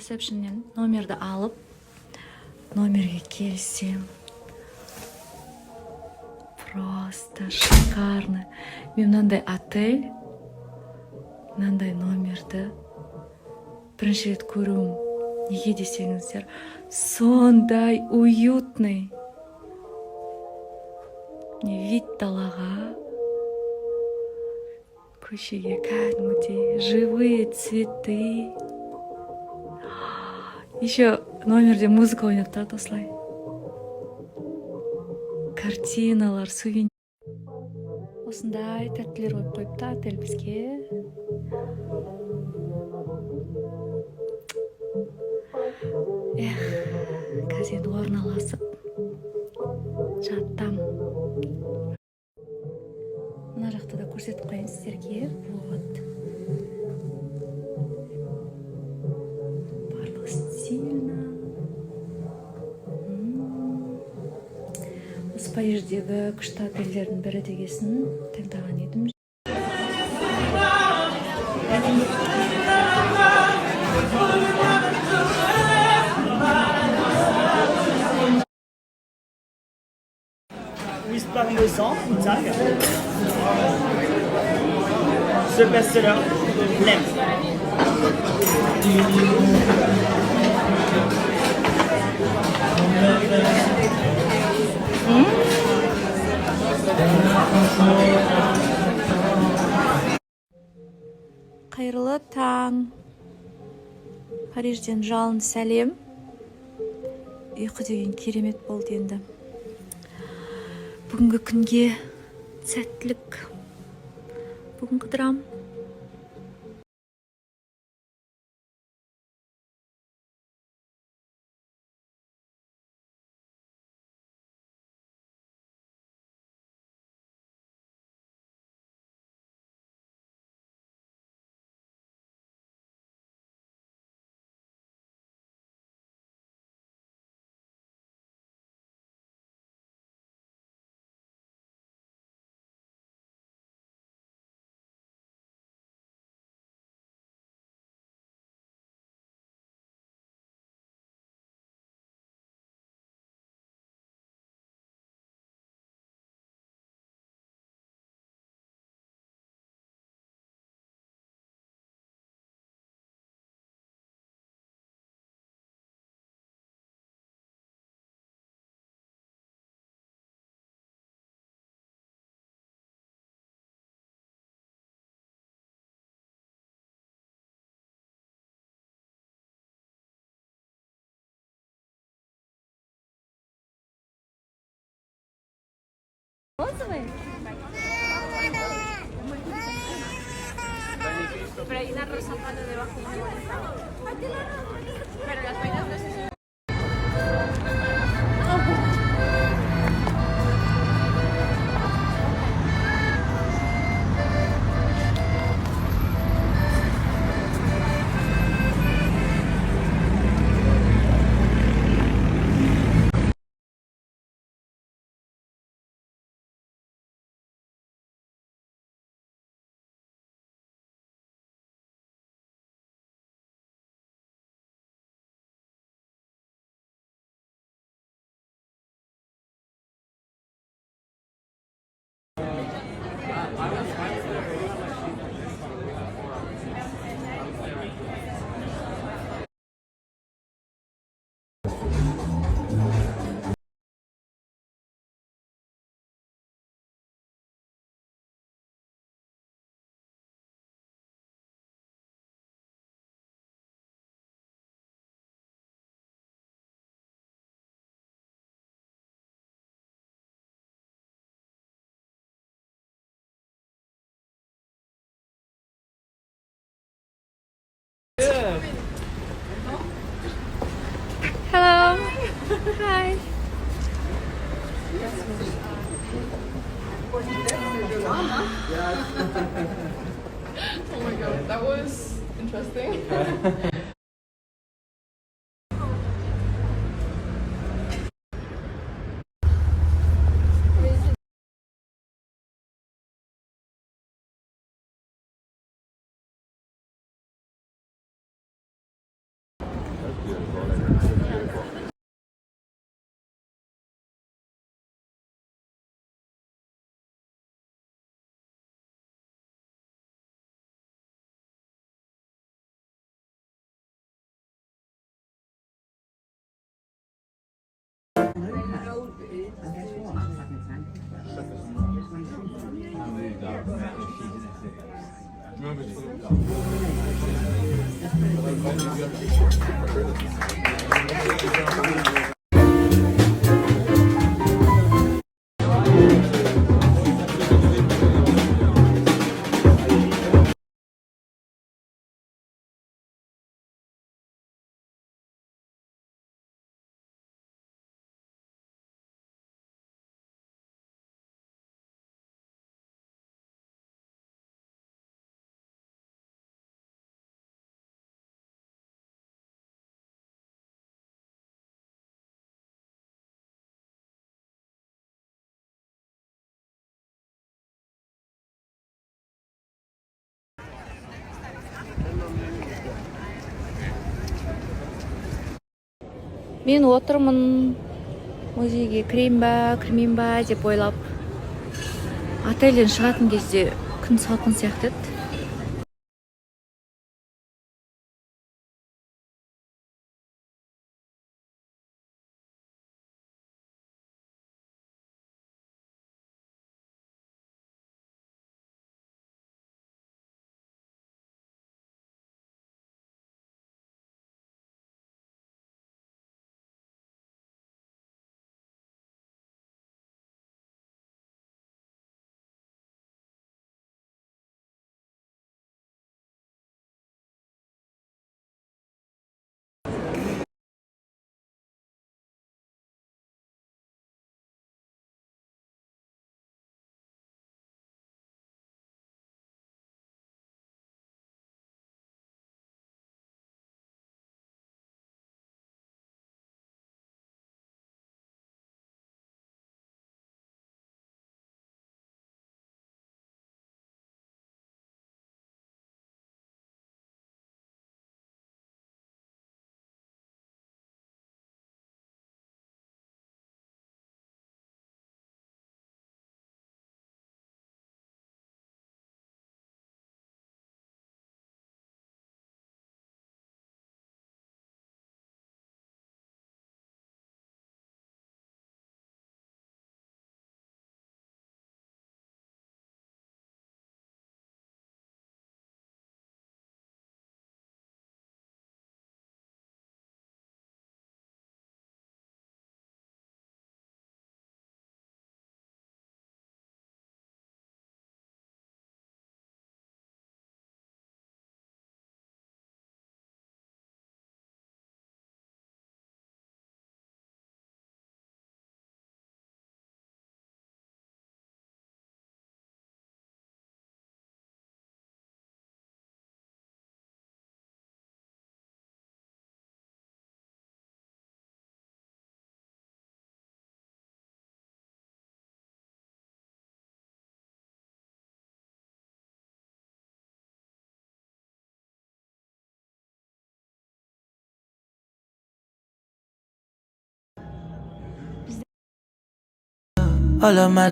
ресепшннен номерді алып, номерге келсем, просто шикарно. Мен мынандай отель, мынандай номерді бірінші рет көруім. Неге десеңіздер, сондай уютный. Вид далаға, көшеге кәдімгідей, живые цветы. Еще номерде музыка ойнап тұрады осылай. Картиналар, сувенир. Осындай тәттілер қойып қойыпты отель бізге. Қазір енді орналасып жаттам. Мына жақта да көрсетіп қойын сіздерге. Вот. Барлығы стильно. Осы Париждегі күшті отельдердің бірі дегесін таңдаған едім. L'histoire innocente, Italie. Ce best-seller, l'aime. Қайырлы таң. Парижден жалын сәлем. Ұйқы деген керемет болды енді. Бүгінгі күнге сәттілік. Бүгін қыдырам. Pero hay una rosa palo debajo. Pero las vainas no sé si... Hello. Hi. Oh my god, that was interesting. Мен отырмын музейге кірмейін ба деп ойлап. Отельден шығатын кезде күн салқын сияқты еді. All of my